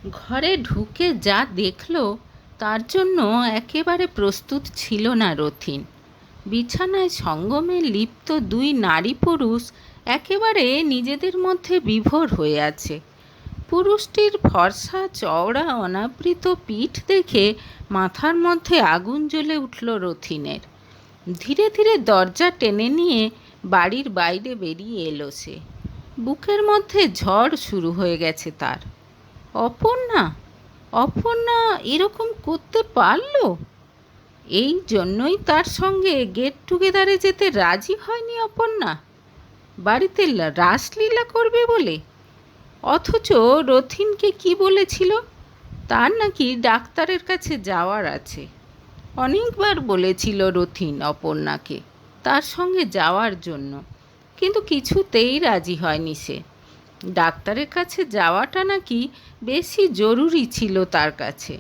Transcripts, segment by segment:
ঘরে ঢুকে যা দেখল তার জন্য একেবারে প্রস্তুত ছিল না রথিন। বিছানায় সঙ্গমে লিপ্ত দুই নারী পুরুষ একেবারে নিজেদের মধ্যে বিভোর হয়ে আছে। পুরুষটির ফর্সা চওড়া অনাবৃত পিঠ দেখে মাথার মধ্যে আগুন জ্বলে উঠল রথিনের। ধীরে ধীরে দরজা টেনে নিয়ে বাড়ির বাইরে বেরিয়ে এলো সে। বুকের মধ্যে ঝড় শুরু হয়ে গেছে তার। অপর্ণা, অপর্ণা এরকম করতে পারলো? এই জন্যই তার সঙ্গে গেট টুগেদারে যেতে রাজি হয়নি অপর্ণা, বাড়িতে রাসলীলা করবে বলে। অথচ রথিনকে কি বলেছিল? তার নাকি ডাক্তারের কাছে যাওয়ার আছে। অনেকবার বলেছিল রথিন অপর্ণাকে তার সঙ্গে যাওয়ার জন্য, কিন্তু কিছুতেই রাজি হয়নি সে। ডাক্তারের কাছে যাওয়াটা নাকি বেশি জরুরি ছিল তার কাছে।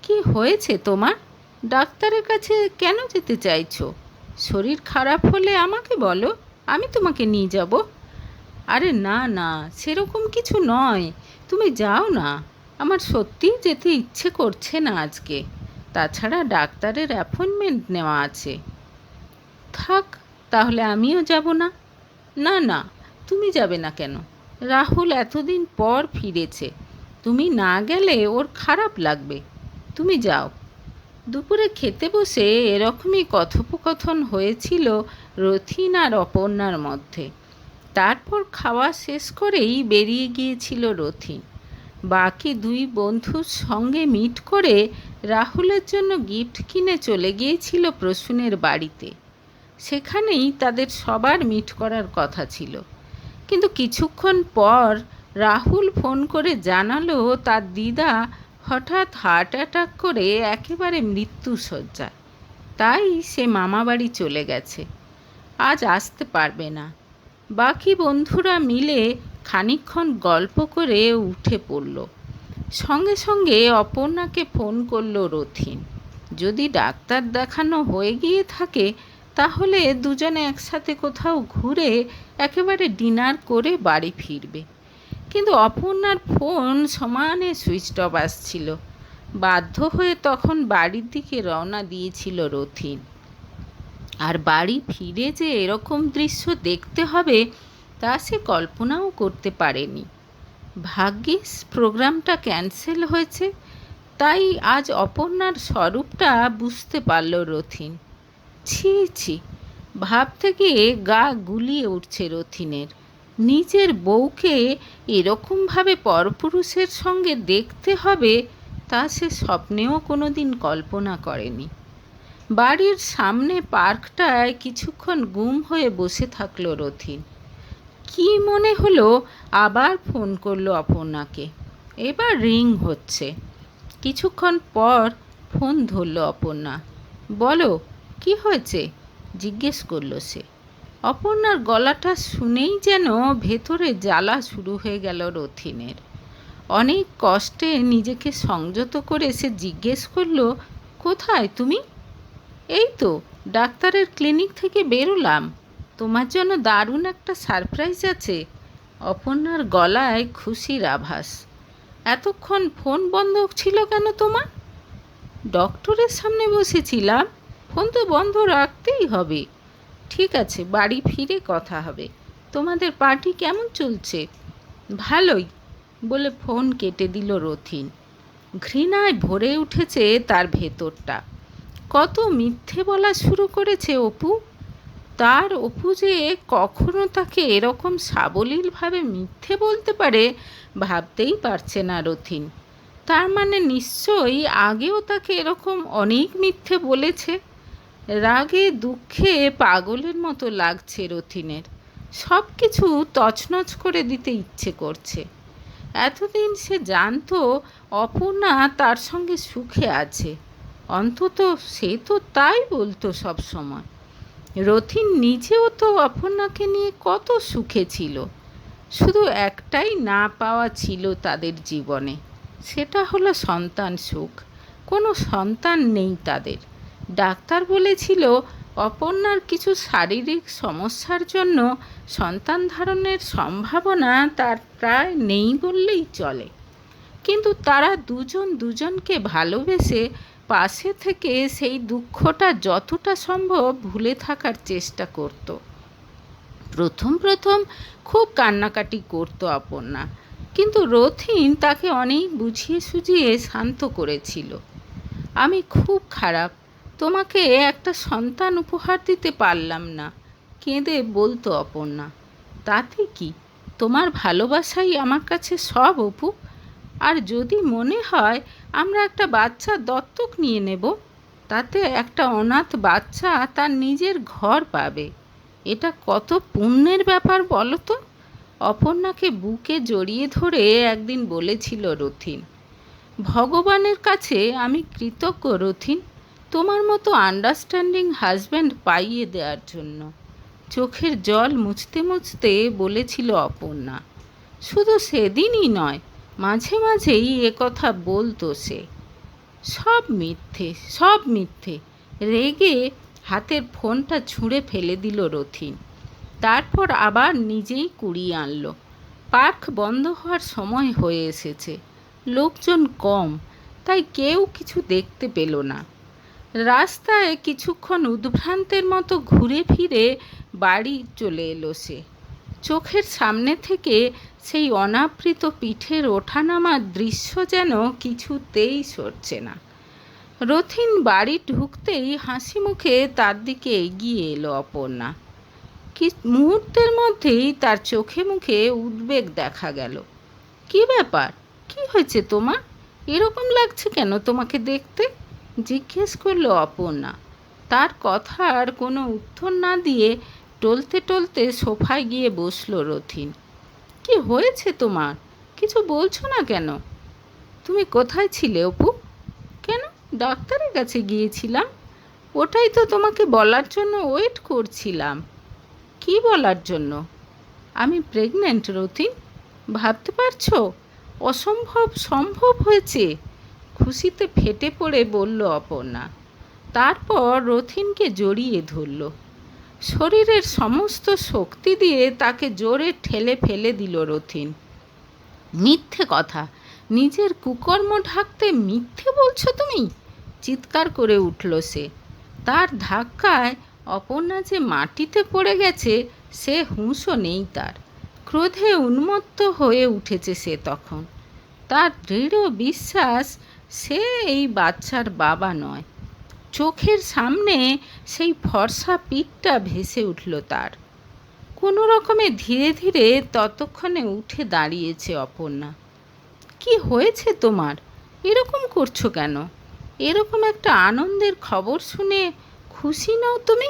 কি হয়েছে তোমার? ডাক্তারের কাছে কেন যেতে চাইছো? শরীর খারাপ হলে আমাকে বলো, আমি তোমাকে নিয়ে যাব। আরে না না, সেরকম কিছু নয়, তুমি যাও না। আমার সত্যিই যেতে ইচ্ছে করছে না আজকে। তাছাড়া ডাক্তারের অ্যাপয়েন্টমেন্ট নেওয়া আছে। থাক, তাহলে আমিও যাব না। না না, তুমি যাবে না কেন? রাহুল এতদিন পর ফিরেছে, তুমি না গেলে ওর খারাপ লাগবে। তুমি যাও। দুপুরে খেতে বসে এরকমই কথোপকথন হয়েছিল রথিন আর অপর্ণার মধ্যে। তারপর খাওয়া শেষ করেই বেরিয়ে গিয়েছিল রথিন। বাকি দুই বন্ধুর সঙ্গে মিট করে রাহুলের জন্য গিফট কিনে চলে গিয়েছিল প্রসূনের বাড়িতে। সেখানেই তাদের সবার মিট করার কথা ছিল, কিন্তু কিছুক্ষণ পর রাহুল ফোন করে জানালো তার দিদা হঠাৎ হার্ট অ্যাটাক করে একেবারে মৃত্যুশয্যায়। তাই সে মামাবাড়ি চলে গেছে, আজ আসতে পারবে না। বাকি বন্ধুরা মিলে খানিকক্ষণ গল্প করে উঠে পড়ল। সঙ্গে সঙ্গে অপর্ণাকে ফোন করল রথিন। যদি ডাক্তার দেখানো হয়ে গিয়ে থাকে তাহলে দুজনে একসাথে কোথাও ঘুরে একেবারে ডিনার করে বাড়ি ফিরবে। কিন্তু অপর্ণার ফোন সমানে সুইচ অফ আসছিল। বাধ্য হয়ে তখন বাড়ির দিকে রওনা দিয়েছিল রথিন। আর বাড়ি ফিরে যে এরকম দৃশ্য দেখতে হবে তা সে কল্পনাও করতে পারেনি। ভাগ্যিস প্রোগ্রামটা ক্যান্সেল হয়েছে, তাই আজ অপর্ণার স্বরূপটা বুঝতে পারল রথিন। ছি ছি, ভাবতে গিয়ে গা গুলিয়ে উঠছে রথিনের। নিজের বউকে এরকমভাবে পরপুরুষের সঙ্গে দেখতে হবে তা সে স্বপ্নেও কোনো দিন কল্পনা করেনি। বাড়ির সামনে পার্কটায় কিছুক্ষণ গুম হয়ে বসে থাকলো রথিন। কি মনে হলো আবার ফোন করলো অপর্ণাকে। এবার রিং হচ্ছে। কিছুক্ষণ পর ফোন ধরল অপর্ণা। বলো, কি হয়েছে? জিজ্ঞেস করলো সে। অপর্ণার গলাটা শুনেই যেন ভেতরে জ্বালা শুরু হয়ে গেল রথিনের। অনেক কষ্টে নিজেকে সংযত করে সে জিজ্ঞেস করলো, কোথায় তুমি? এই তো ডাক্তারের ক্লিনিক থেকে বেরোলাম, তোমার জন্য দারুণ একটা সারপ্রাইজ আছে। অপর্ণার গলায় খুশির আভাস। এতক্ষণ ফোন বন্ধ ছিল কেন তোমার? ডক্টরের সামনে বসেছিলাম, ফোন তো বন্ধ রাখতেই হবে। ঠিক আছে, বাড়ি ফিরে কথা হবে। তোমাদের পার্টি কেমন চলছে? ভালোই, বলে ফোন কেটে দিল রথিন। ঘৃণায় ভরে উঠেছে তার ভেতরটা। কত মিথ্যে বলা শুরু করেছে অপু। তার অপু যে কখনো তাকে এরকম সাবলীলভাবে মিথ্যে বলতে পারে ভাবতেই পারছে না রথিন। তার মানে নিশ্চয়ই আগেও তাকে এরকম অনেক মিথ্যে বলেছে। রাগে দুঃখে পাগলের মতো লাগছে রথিনের। সব কিছু তছনছ করে দিতে ইচ্ছে করছে। এতদিন সে জানতো অপর্ণা তার সঙ্গে সুখে আছে, অন্তত সে তো তাই বলতো সব সময়। রথিন নিজেও তো অপর্ণাকে নিয়ে কত সুখে ছিল। শুধু একটাই না পাওয়া ছিল তাদের জীবনে, সেটা হলো সন্তান সুখ। কোনো সন্তান নেই তাদের। ডাক্তার বলেছিল অপর্ণার কিছু শারীরিক সমস্যার জন্য সন্তান ধারণের সম্ভাবনা তার প্রায় নেই বললেই চলে। কিন্তু তারা দুজন দুজনকে ভালোবেসে পাশে থেকে সেই দুঃখটা যতটা সম্ভব ভুলে থাকার চেষ্টা করত। প্রথম প্রথম খুব কান্নাকাটি করত অপর্ণা, কিন্তু রথিন তাকে অনেক বুঝিয়ে সুঝিয়ে শান্ত করেছিল। আমি খুব খারাপ, তোমাকে একটা সন্তান উপহার দিতে পারলাম না, কেঁদে বলতো অপর্ণা। তাতে কি, তোমার ভালোবাসাই আমার কাছে সব অপু। আর যদি মনে হয় আমরা একটা বাচ্চা দত্তক নিয়ে নেব, তাতে একটা অনাথ বাচ্চা তার নিজের ঘর পাবে। এটা কত পুণ্যের ব্যাপার বলো তো। অপর্ণাকে বুকে জড়িয়ে ধরে একদিন বলেছিল রথিন, ভগবানের কাছে আমি কৃতজ্ঞ রথিন, তোমার মতো আন্ডারস্ট্যান্ডিং হাজব্যান্ড পাইয়ে দেওয়ার জন্য। চোখের জল মুছতে মুছতে বলেছিল অপর্ণা। শুধু সেদিনই নয়, মাঝে মাঝেই একথা বলতো সে। সব মিথ্যে, সব মিথ্যে। রেগে হাতের ফোনটা ছুঁড়ে ফেলে দিল রথিন। তারপর আবার নিজেই কুড়িয়ে আনলো। পার্ক বন্ধ হওয়ার সময় হয়ে এসেছে, লোকজন কম, তাই কেউ কিছু দেখতে পেল না। রাস্তায় কিছুক্ষণ উদ্ভ্রান্তের মতো ঘুরে ফিরে বাড়ি চলে এলো সে। চোখের সামনে থেকে সেই অনাবৃত পিঠের ওঠানামার দৃশ্য যেন কিছুতেই সরছে না। রথিন বাড়ি ঢুকতেই হাসি মুখে তার দিকে এগিয়ে এলো অপর্ণা। কি মুহূর্তের মধ্যেই তার চোখে মুখে উদ্বেগ দেখা গেল। কি ব্যাপার, কি হয়েছে তোমার? এরকম লাগছে কেন তোমাকে দেখতে? জিজ্ঞেস করলো অপর্ণা। তার কথার কোনো উত্তর না দিয়ে টলতে টলতে সোফায় গিয়ে বসলো রথিন। কি হয়েছে তোমার? কিছু বলছো না কেন? তুমি কোথায় ছিলে অপু? কেন, ডাক্তারের কাছে গিয়েছিলাম। ওটাই তো তোমাকে বলার জন্য ওয়েট করছিলাম। কি বলার জন্য? আমি প্রেগন্যান্ট রথিন। ভাবতে পারছো? অসম্ভব সম্ভব হয়েছে। খুশিতে ফেটে পড়ে বলল অপর্ণা। তারপর রথিনকে জড়িয়ে ধরল। শরীরের সমস্ত শক্তি দিয়ে তাকে জোরে ঠেলে ফেলে দিল রথিন। মিথ্যে কথা, নিজের কুকর্ম ঢাকতে মিথ্যে বলছো তুমি? চিৎকার করে উঠল সে। তার ধাক্কায় অপর্ণা যে মাটিতে পড়ে গেছে সে হুঁশও নেই তার। ক্রোধে উন্মত্ত হয়ে উঠেছে সে তখন। তার দৃঢ় বিশ্বাস সে এই বাচ্চার বাবা নয়। চোখের সামনে সেই ফর্সা পিঠটা ভেসে উঠল তার। কোনো রকমে ধীরে ধীরে ততক্ষণে উঠে দাঁড়িয়েছে অপর্ণা। কি হয়েছে তোমার? এরকম করছো কেন? এরকম একটা আনন্দের খবর শুনে খুশি নও তুমি?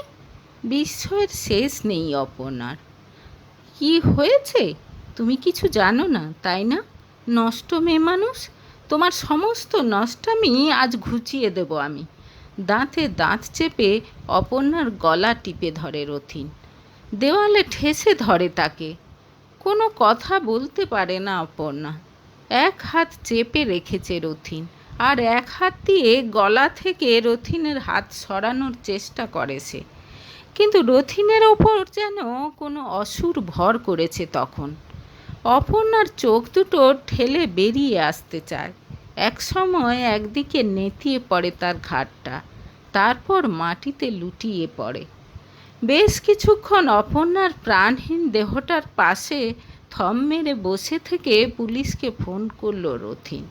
বিস্ময়ের শেষ নেই অপর্ণার। কি হয়েছে? তুমি কিছু জানো না, তাই না? নষ্ট মেয়ে মানুষ, তোমার সমস্ত নষ্টামি আজ ঘুচিয়ে দেব আমি। দাঁতে দাঁত চেপে অপর্ণার গলা টিপে ধরে রথিন। দেওয়ালে ঠেসে ধরে তাকে। কোনো কথা বলতে পারে না অপর্ণা। এক হাত চেপে রেখেছে রথিন, আর এক হাত দিয়ে গলা থেকে রথিনের হাত সরানোর চেষ্টা করে সে। কিন্তু রথিনের ওপর যেন কোনো অসুর ভর করেছে তখন। অপর্ণার চোখ দুটো ঠেলে বেরিয়ে আসতে চায়। এক সময় একদিকে নেতিয়ে পড়ে তার ঘাড়টা, তারপর মাটিতে লুটিয়ে পড়ে। বেশ কিছুক্ষণ অপর্ণার প্রাণহীন দেহটার পাশে থম মেরে বসে থেকে পুলিশকে ফোন করলো রথিন।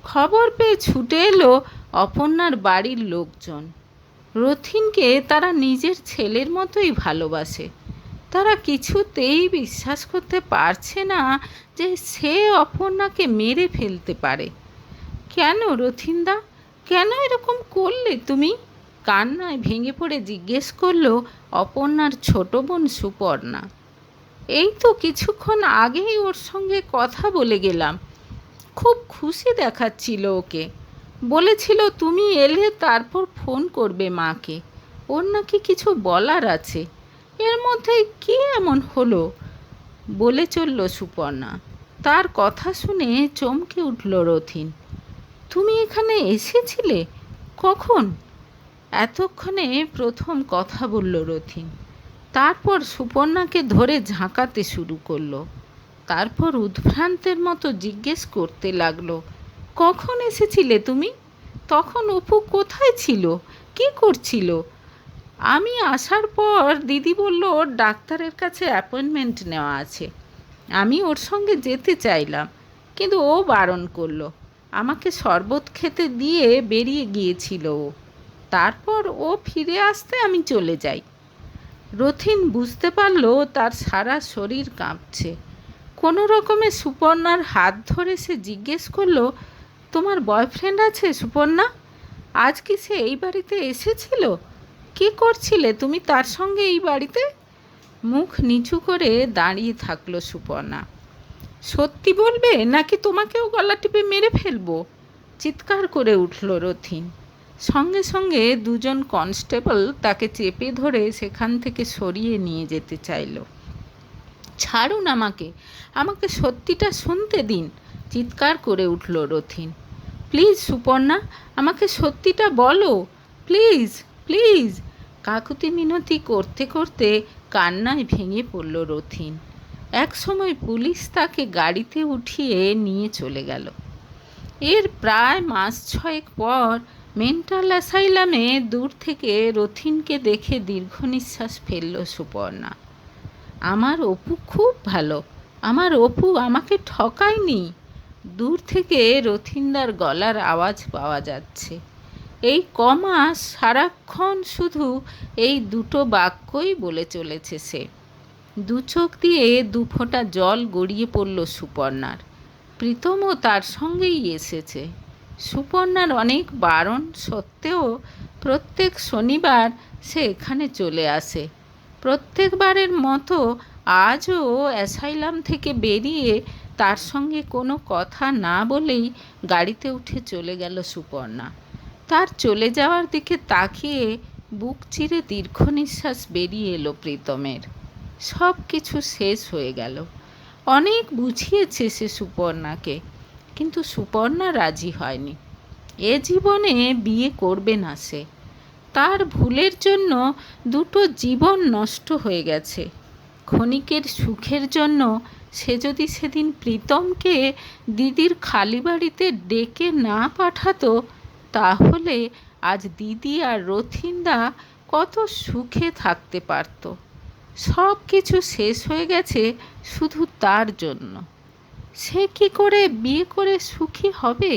খবর পেয়ে ছুটে এলো অপর্ণার বাড়ির লোকজন। রথিনকে তারা নিজের ছেলের মতোই ভালোবাসে। তারা কিছুতেই বিশ্বাস করতে পারছে না যে সে অপর্ণাকে মেরে ফেলতে পারে। কেন রথিনদা, কেন এরকম করলে তুমি? কান্নায় ভেঙে পড়ে জিজ্ঞেস করলো অপর্ণার ছোট বোন সুপর্ণা। এই তো কিছুক্ষণ আগেই ওর সঙ্গে কথা বলে গেলাম। খুব খুশি দেখাচ্ছিল ওকে। বলেছিল তুমি এলে তারপর ফোন করবে মাকে, ওর নাকি কিছু বলার আছে। এর মধ্যে কি এমন হলো? বলে চলল সুপর্ণা। তার কথা শুনে চমকে উঠল রথিন। তুমি এখানে এসেছিলে? কখন? এতক্ষণে প্রথম কথা বলল রথিন। তারপর সুপর্ণাকে ধরে ঝাঁকাতে শুরু করলো। তারপর উদ্ভ্রান্তের মতো জিজ্ঞেস করতে লাগলো, কখন এসেছিলে তুমি? তখন অপু কোথায় ছিল? কি করছিল? আমি আসার পর দিদি বলল ওর ডাক্তারের কাছে অ্যাপয়েন্টমেন্ট নেওয়া আছে। আমি ওর সঙ্গে যেতে চাইলাম, কিন্তু ও বারণ করলো। আমাকে শরবত খেতে দিয়ে বেরিয়ে গিয়েছিল ও। তারপর ও ফিরে আসতে আমি চলে যাই। রথিন বুঝতে পারল তার সারা শরীর কাঁপছে। কোনো রকমে সুপর্ণার হাত ধরে সে জিজ্ঞেস করলো, তোমার বয়ফ্রেন্ড আছে সুপর্ণা? আজ কি সে এই বাড়িতে এসেছিল? কি করছিলে তুমি তার সঙ্গে এই বাড়িতে? মুখ নিচু করে দাঁড়িয়ে থাকলো সুপর্ণা। সত্যি বলবে নাকি তোমাকেও গলা টিপে মেরে ফেলবো? চিৎকার করে উঠল রথিন। সঙ্গে সঙ্গে দুজন কনস্টেবল তাকে চেপে ধরে সেখান থেকে সরিয়ে নিয়ে যেতে চাইল। ছাড়ুন আমাকে, আমাকে সত্যিটা শুনতে দিন, চিৎকার করে উঠল রথিন। প্লিজ সুপর্ণা, আমাকে সত্যিটা বলো, প্লিজ প্লিজ। কাকুতি মিনতি করতে করতে কান্নায় ভেঙে পড়ল রথিন। একসময় পুলিশ তাকে গাড়িতে উঠিয়ে নিয়ে চলে গেল। এর প্রায় মাস 6 পর মেন্টাল অ্যাসাইলামে দূর থেকে রথিনকে দেখে দীর্ঘ নিঃশ্বাস ফেলল সুপর্ণা। আমার অপু খুব ভালো, আমার অপু আমাকে ঠকায়নি। দূর থেকে রথিনদার গলার আওয়াজ পাওয়া যাচ্ছে। এই কমাস সারাক্ষণ শুধু এই দুটো বাক্যই বলে চলেছে সে। দু চোখ দিয়ে 2 ফোঁটা জল গড়িয়ে পড়ল সুপর্ণার। প্রীতমও তার সঙ্গেই এসেছে। সুপর্ণার অনেক বারণ সত্ত্বেও প্রত্যেক শনিবার সে এখানে চলে আসে। প্রত্যেকবারের মতো আজও অ্যাসাইলাম থেকে বেরিয়ে তার সঙ্গে কোনো কথা না বলেই গাড়িতে উঠে চলে গেল সুপর্ণা। তার চলে যাওয়ার দিকে তাকিয়ে বুক চিরে দীর্ঘ নিঃশ্বাস বেরিয়ে এলো প্রীতমের। সব কিছু শেষ হয়ে গেল। অনেক বুঝিয়েছে সে সুপর্ণাকে, কিন্তু সুপর্ণা রাজি হয়নি। এ জীবনে বিয়ে করবে না সে। তার ভুলের জন্য 2টো জীবন নষ্ট হয়ে গেছে। ক্ষণিকের সুখের জন্য সে যদি সেদিন প্রীতমকে দিদির খালি বাড়িতে ডেকে না পাঠাতো, তাহলে আজ দিদি আর রথিনদা কত সুখে থাকতে পারত। সব কিছু শেষ হয়ে গেছে শুধু তার জন্য। সে কি করে বিয়ে করে সুখী হবে?